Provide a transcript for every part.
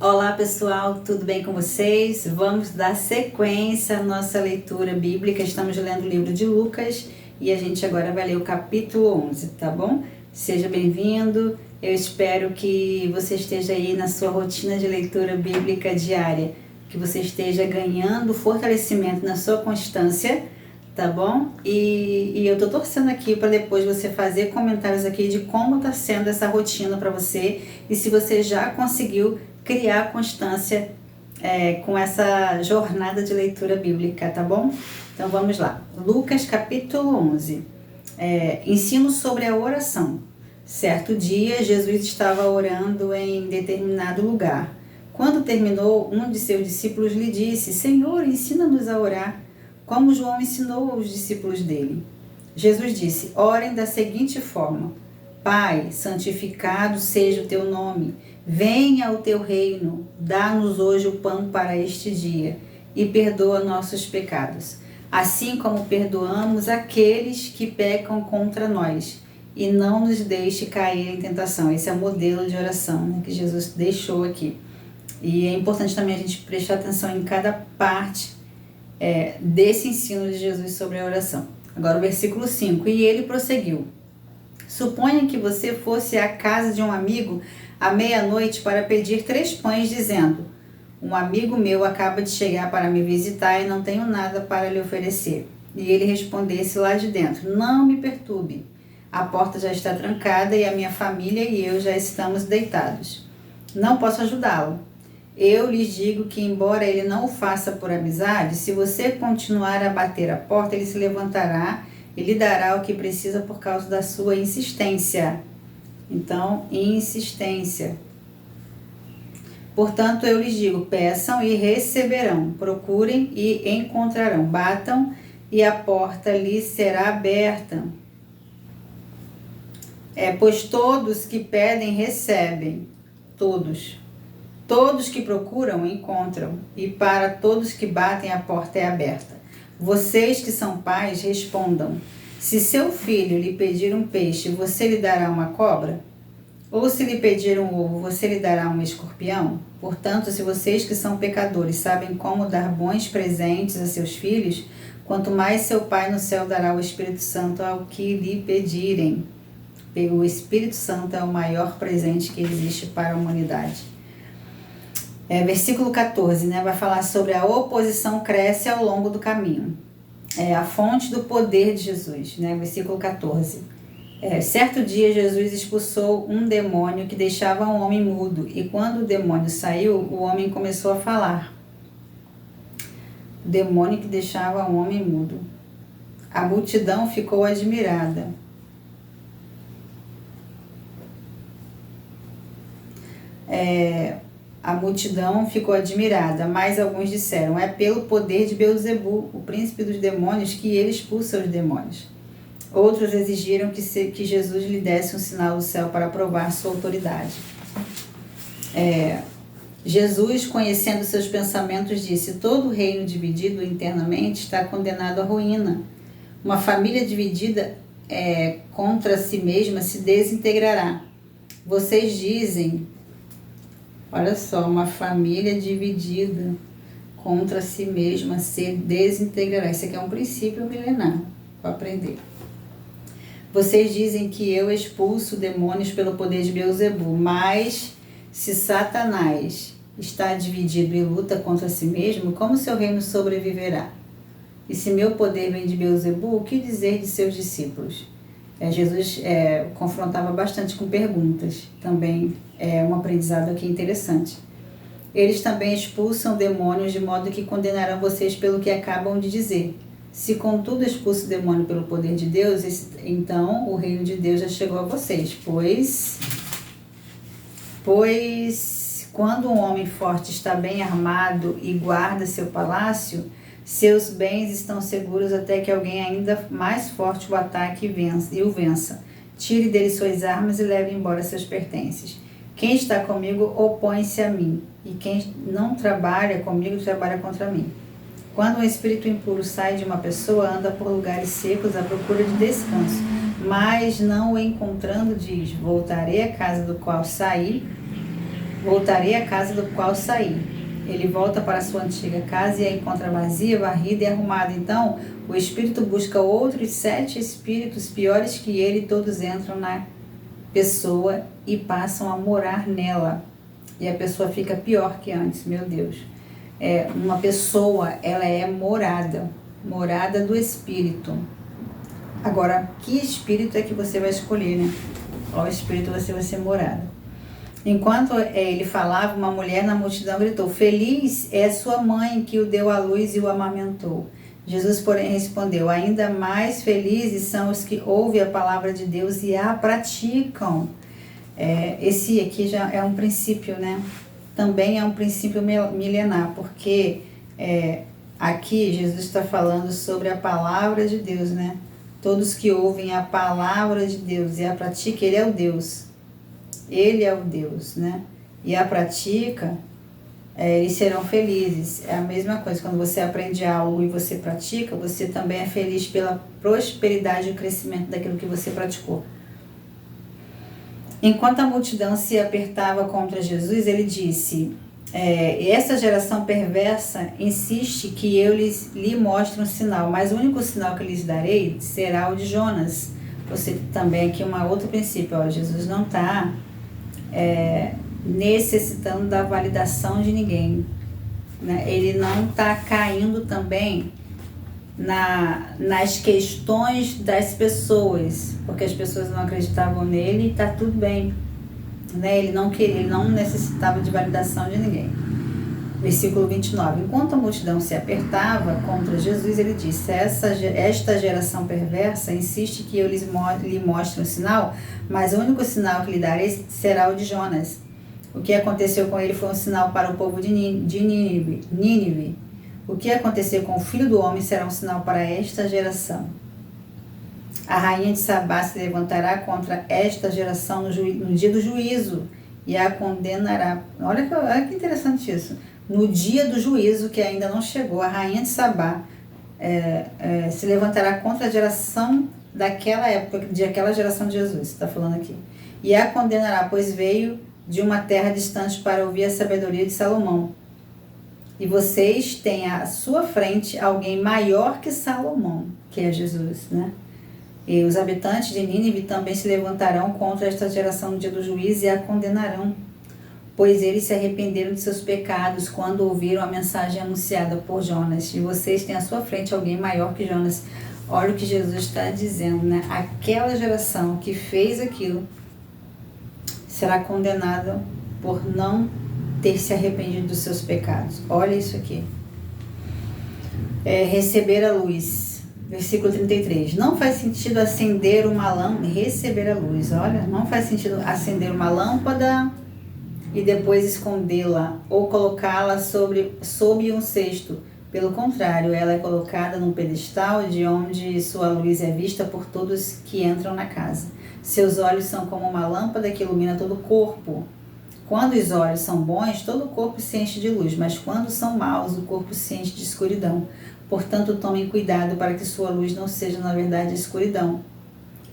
Olá pessoal, tudo bem com vocês? Vamos dar sequência à nossa leitura bíblica. Estamos lendo o livro de Lucas e a gente agora vai ler o capítulo 11, tá bom? Seja bem-vindo, eu espero que você esteja aí na sua rotina de leitura bíblica diária, que você esteja ganhando fortalecimento na sua constância, tá bom? E eu tô torcendo aqui para depois você fazer comentários aqui de como tá sendo essa rotina para você e se você já conseguiu criar constância com essa jornada de leitura bíblica, tá bom? Então vamos lá. Lucas capítulo 11. Ensino sobre a oração. Certo dia, Jesus estava orando em determinado lugar. Quando terminou, um de seus discípulos lhe disse: Senhor, ensina-nos a orar, como João ensinou aos discípulos dele. Jesus disse: Orem da seguinte forma: Pai, santificado seja o teu nome. Venha o teu reino, dá-nos hoje o pão para este dia e perdoa nossos pecados, assim como perdoamos aqueles que pecam contra nós, e não nos deixe cair em tentação. Esse é o modelo de oração que Jesus deixou aqui. E é importante também a gente prestar atenção em cada parte desse ensino de Jesus sobre a oração. Agora o versículo 5, e ele prosseguiu: Suponha que você fosse à casa de um amigo à meia-noite para pedir 3 pães, dizendo: Um amigo meu acaba de chegar para me visitar e não tenho nada para lhe oferecer. E ele respondesse lá de dentro: Não me perturbe, a porta já está trancada e a minha família e eu já estamos deitados. Não posso ajudá-lo. Eu lhes digo que, embora ele não o faça por amizade, se você continuar a bater a porta, ele se levantará e lhe dará o que precisa por causa da sua insistência. Então, insistência. Portanto, eu lhes digo: peçam e receberão, procurem e encontrarão, batam e a porta lhes será aberta. Pois todos que pedem, recebem. Todos que procuram, encontram. E para todos que batem, a porta é aberta. Vocês que são pais, respondam: se seu filho lhe pedir um peixe, você lhe dará uma cobra? Ou se lhe pedir um ovo, você lhe dará um escorpião? Portanto, se vocês que são pecadores sabem como dar bons presentes a seus filhos, quanto mais seu Pai no céu dará o Espírito Santo ao que lhe pedirem. O Espírito Santo é o maior presente que existe para a humanidade. Versículo 14, vai falar sobre a oposição cresce ao longo do caminho. A fonte do poder de Jesus, versículo 14. Certo dia, Jesus expulsou um demônio que deixava um homem mudo, e quando o demônio saiu, o homem começou a falar. O demônio que deixava um homem mudo. A multidão ficou admirada. A multidão ficou admirada, mas alguns disseram: é pelo poder de Beelzebu, o príncipe dos demônios, que ele expulsa os demônios. Outros exigiram que Jesus lhe desse um sinal do céu para provar sua autoridade. Jesus, conhecendo seus pensamentos, disse: todo reino dividido internamente está condenado à ruína. Uma família dividida contra si mesma se desintegrará. Vocês dizem... Olha só, uma família dividida contra si mesma se desintegrará. Isso aqui é um princípio milenar para aprender. Vocês dizem que eu expulso demônios pelo poder de Beelzebu, mas se Satanás está dividido e luta contra si mesmo, como seu reino sobreviverá? E se meu poder vem de Beelzebu, o que dizer de seus discípulos? Jesus confrontava bastante com perguntas, também um aprendizado aqui interessante. Eles também expulsam demônios de modo que condenarão vocês pelo que acabam de dizer. Se contudo expulsa o demônio pelo poder de Deus, então o reino de Deus já chegou a vocês, pois quando um homem forte está bem armado e guarda seu palácio, seus bens estão seguros até que alguém ainda mais forte o ataque e o vença. Tire dele suas armas e leve embora seus pertences. Quem está comigo opõe-se a mim, e quem não trabalha comigo trabalha contra mim. Quando um espírito impuro sai de uma pessoa, anda por lugares secos à procura de descanso, mas não o encontrando, diz: voltarei à casa do qual saí Voltarei à casa do qual saí. Ele volta para sua antiga casa e a encontra vazia, varrida e arrumada. Então, o espírito busca outros 7 espíritos piores que ele, e todos entram na pessoa e passam a morar nela. E a pessoa fica pior que antes, meu Deus. Uma pessoa, ela é morada do espírito. Agora, que espírito é que você vai escolher, né? Qual espírito você vai ser morada? Enquanto ele falava, uma mulher na multidão gritou: feliz é sua mãe que o deu à luz e o amamentou. Jesus, porém, respondeu: ainda mais felizes são os que ouvem a palavra de Deus e a praticam. Esse aqui já é um princípio, né? Também é um princípio milenar, porque aqui Jesus está falando sobre a palavra de Deus, né? Todos que ouvem a palavra de Deus e a praticam, ele é o Deus. Ele é o Deus, né? E a pratica, eles serão felizes. É a mesma coisa, quando você aprende algo e você pratica, você também é feliz pela prosperidade e o crescimento daquilo que você praticou. Enquanto a multidão se apertava contra Jesus, ele disse: essa geração perversa insiste que eu lhe mostre um sinal, mas o único sinal que lhes darei será o de Jonas. Você também aqui um outro princípio, Jesus não está necessitando da validação de ninguém, né? Ele não está caindo também nas questões das pessoas, porque as pessoas não acreditavam nele e está tudo bem, né? Ele não necessitava de validação de ninguém. Versículo 29. Enquanto a multidão se apertava contra Jesus, ele disse: esta geração perversa insiste que eu lhe mostre um sinal, mas o único sinal que lhe darei será o de Jonas. O que aconteceu com ele foi um sinal para o povo de Nínive. O que aconteceu com o Filho do Homem será um sinal para esta geração. A rainha de Sabá se levantará contra esta geração no dia do juízo e a condenará. Olha que interessante isso. No dia do juízo, que ainda não chegou, a rainha de Sabá se levantará contra a geração daquela época, de aquela geração de Jesus, está falando aqui. E a condenará, pois veio de uma terra distante para ouvir a sabedoria de Salomão. E vocês têm à sua frente alguém maior que Salomão, que é Jesus, né? E os habitantes de Nínive também se levantarão contra esta geração no dia do juízo e a condenarão, pois eles se arrependeram de seus pecados quando ouviram a mensagem anunciada por Jonas. E vocês têm à sua frente alguém maior que Jonas. Olha o que Jesus está dizendo, né? Aquela geração que fez aquilo será condenada por não ter se arrependido dos seus pecados. Olha isso aqui. Receber a luz. Versículo 33. Não faz sentido acender uma lâmpada, receber a luz. Olha, não faz sentido acender uma lâmpada e depois escondê-la ou colocá-la sob um cesto. Pelo contrário, ela é colocada num pedestal de onde sua luz é vista por todos que entram na casa. Seus olhos são como uma lâmpada que ilumina todo o corpo. Quando os olhos são bons, todo o corpo se enche de luz, mas quando são maus, o corpo se enche de escuridão. Portanto, tomem cuidado para que sua luz não seja, na verdade, escuridão.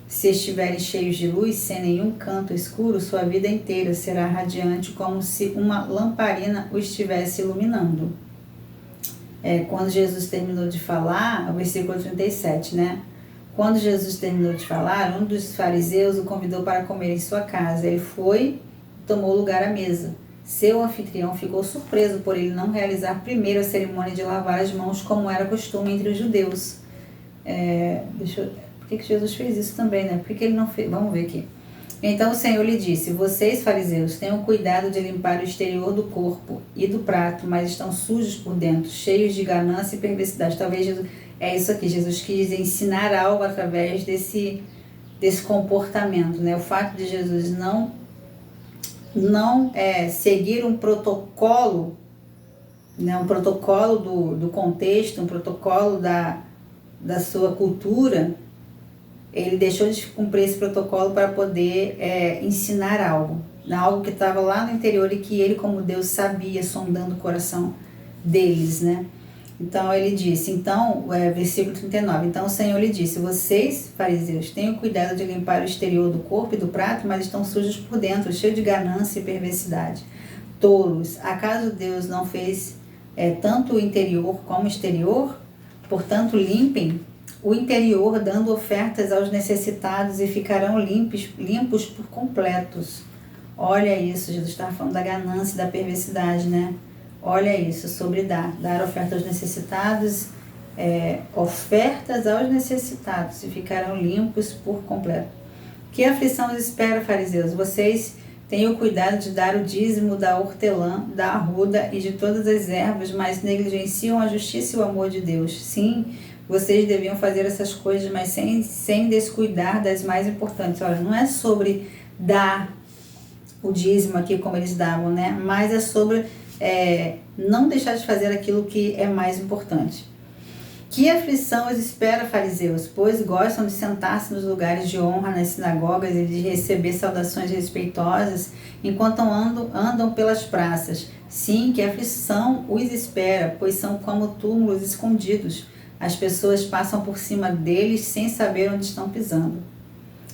Se estiverem cheios de luz, sem nenhum canto escuro, sua vida inteira será radiante, como se uma lamparina o estivesse iluminando. Quando Jesus terminou de falar, o versículo 37, né? Quando Jesus terminou de falar, um dos fariseus o convidou para comer em sua casa. Ele foi e tomou lugar à mesa. Seu anfitrião ficou surpreso por ele não realizar primeiro a cerimônia de lavar as mãos, como era costume entre os judeus. Por que Jesus fez isso também, né? Por que ele não fez? Vamos ver aqui. Então o Senhor lhe disse: vocês, fariseus, tenham cuidado de limpar o exterior do corpo e do prato, mas estão sujos por dentro, cheios de ganância e perversidade. Talvez Jesus, isso aqui, Jesus quis ensinar algo através desse comportamento, né? O fato de Jesus não seguir um protocolo, né? Um protocolo do contexto, um protocolo da sua cultura. Ele deixou de cumprir esse protocolo para poder ensinar algo que estava lá no interior e que ele, como Deus, sabia, sondando o coração deles, né? Então ele disse, versículo 39, então o Senhor lhe disse: vocês, fariseus, tenham cuidado de limpar o exterior do corpo e do prato, mas estão sujos por dentro, cheios de ganância e perversidade. Tolos, acaso Deus não fez tanto o interior como o exterior? Portanto, limpem o interior, dando ofertas aos necessitados, e ficarão limpos por completos. Olha isso, Jesus estava falando da ganância e da perversidade, né? Olha isso, sobre dar oferta aos necessitados, ofertas aos necessitados, e ficarão limpos por completo. Que aflição os espera, fariseus? Vocês têm o cuidado de dar o dízimo da hortelã, da arruda e de todas as ervas, mas negligenciam a justiça e o amor de Deus. Sim, vocês deviam fazer essas coisas, mas sem descuidar das mais importantes. Olha, não é sobre dar o dízimo aqui como eles davam, né? Mas é sobre não deixar de fazer aquilo que é mais importante. Que aflição os espera, fariseus, pois gostam de sentar-se nos lugares de honra nas sinagogas e de receber saudações respeitosas, enquanto andam pelas praças. Sim, que aflição os espera, pois são como túmulos escondidos. As pessoas passam por cima deles sem saber onde estão pisando.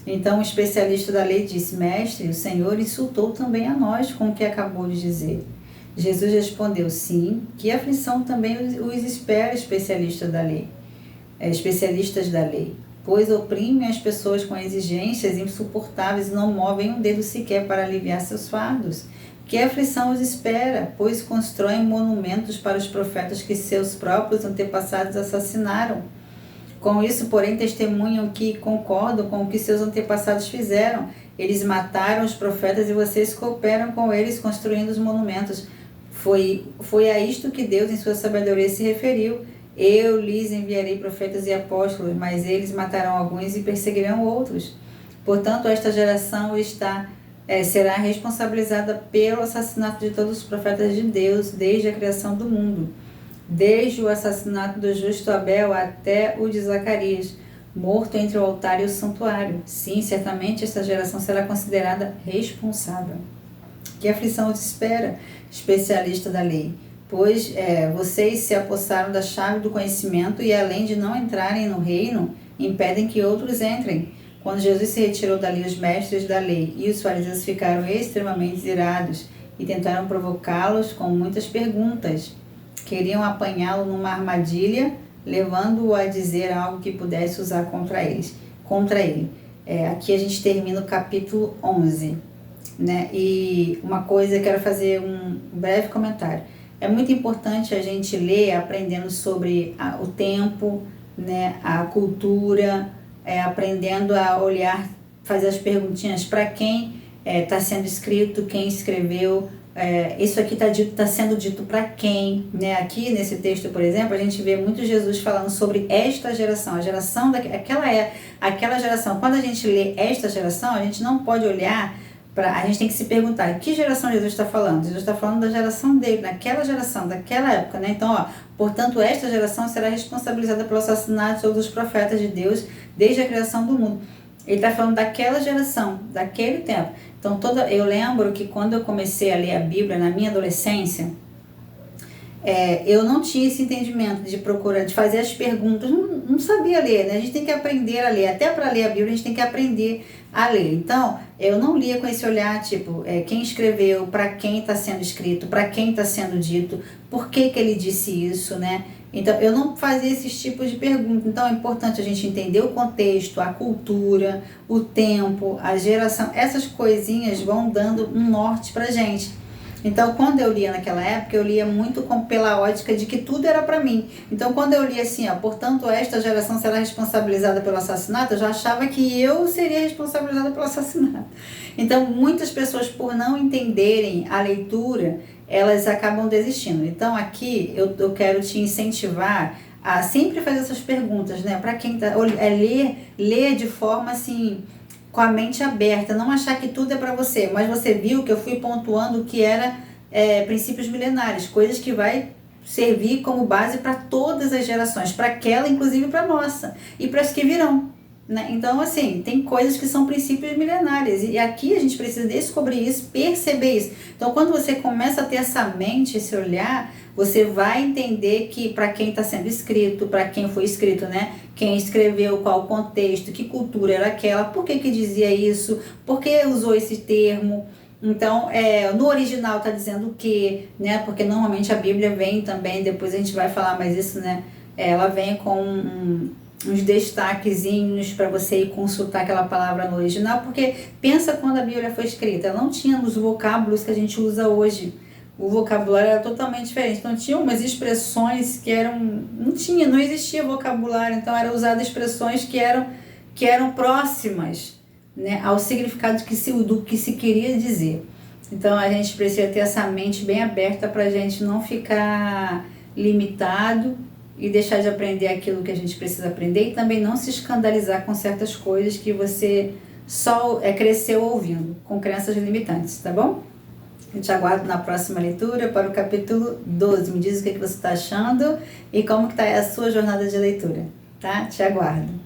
Então o especialista da lei disse: Mestre, o Senhor insultou também a nós com o que acabou de dizer. Jesus respondeu: sim, que aflição também os espera, especialistas da lei, pois oprimem as pessoas com exigências insuportáveis e não movem um dedo sequer para aliviar seus fardos. Que aflição os espera, pois constroem monumentos para os profetas que seus próprios antepassados assassinaram. Com isso, porém, testemunham que concordam com o que seus antepassados fizeram. Eles mataram os profetas e vocês cooperam com eles construindo os monumentos. Foi a isto que Deus, em sua sabedoria, se referiu. Eu lhes enviarei profetas e apóstolos, mas eles matarão alguns e perseguirão outros. Portanto, esta geração será responsabilizada pelo assassinato de todos os profetas de Deus, desde a criação do mundo, desde o assassinato do justo Abel até o de Zacarias, morto entre o altar e o santuário. Sim, certamente esta geração será considerada responsável. Que aflição os espera, especialista da lei? Pois vocês se apossaram da chave do conhecimento e, além de não entrarem no reino, impedem que outros entrem. Quando Jesus se retirou dali, os mestres da lei e os fariseus ficaram extremamente irados e tentaram provocá-los com muitas perguntas. Queriam apanhá-lo numa armadilha, levando-o a dizer algo que pudesse usar contra ele. Aqui a gente termina o capítulo 11. Né? E uma coisa, eu quero fazer um breve comentário. É muito importante a gente ler aprendendo sobre o tempo, né? A cultura, aprendendo a olhar, fazer as perguntinhas para quem está sendo escrito, quem escreveu, isso aqui está sendo dito para quem, né? Aqui nesse texto, por exemplo, a gente vê muito Jesus falando sobre esta geração, a geração aquela geração. Quando a gente lê esta geração, a gente não pode olhar. A gente tem que se perguntar, que geração Jesus está falando? Jesus está falando da geração dele, naquela geração, daquela época, né? Então, portanto, esta geração será responsabilizada pelo assassinato de todos os profetas de Deus desde a criação do mundo. Ele está falando daquela geração, daquele tempo. Então, eu lembro que quando eu comecei a ler a Bíblia na minha adolescência, eu não tinha esse entendimento de procurar, de fazer as perguntas, não sabia ler, né? A gente tem que aprender a ler, até para ler a Bíblia a gente tem que aprender a ler. Então, eu não lia com esse olhar, tipo, quem escreveu, para quem está sendo escrito, para quem está sendo dito, por que ele disse isso, né? Então, eu não fazia esses tipos de perguntas. Então, é importante a gente entender o contexto, a cultura, o tempo, a geração. Essas coisinhas vão dando um norte pra gente. Então, quando eu lia naquela época, eu lia muito pela ótica de que tudo era para mim. Então, quando eu lia assim, portanto, esta geração será responsabilizada pelo assassinato, eu já achava que eu seria responsabilizada pelo assassinato. Então, muitas pessoas, por não entenderem a leitura, elas acabam desistindo. Então, aqui, eu quero te incentivar a sempre fazer essas perguntas, né? Para quem ler de forma assim, com a mente aberta, não achar que tudo é para você, mas você viu que eu fui pontuando que era princípios milenares, coisas que vai servir como base para todas as gerações, para aquela, inclusive para a nossa, e para as que virão, né? Então, assim, tem coisas que são princípios milenares, e aqui a gente precisa descobrir isso, perceber isso. Então, quando você começa a ter essa mente, esse olhar, você vai entender que para quem está sendo escrito, para quem foi escrito, né? Quem escreveu, qual o contexto, que cultura era aquela, por que dizia isso, por que usou esse termo, Então, no original está dizendo o quê, né? Porque normalmente a Bíblia vem também, depois a gente vai falar mais isso, né? Ela vem com uns destaquezinhos para você ir consultar aquela palavra no original, porque pensa quando a Bíblia foi escrita, ela não tinha os vocábulos que a gente usa hoje. O vocabulário era totalmente diferente. Então tinha umas expressões que eram... não existia vocabulário, então eram usadas expressões que eram próximas, né, ao significado do que se queria dizer. Então a gente precisa ter essa mente bem aberta para a gente não ficar limitado e deixar de aprender aquilo que a gente precisa aprender, e também não se escandalizar com certas coisas que você só cresceu ouvindo, com crenças limitantes, tá bom? Eu te aguardo na próxima leitura para o capítulo 12. Me diz o que você está achando e como que está a sua jornada de leitura, tá? Te aguardo.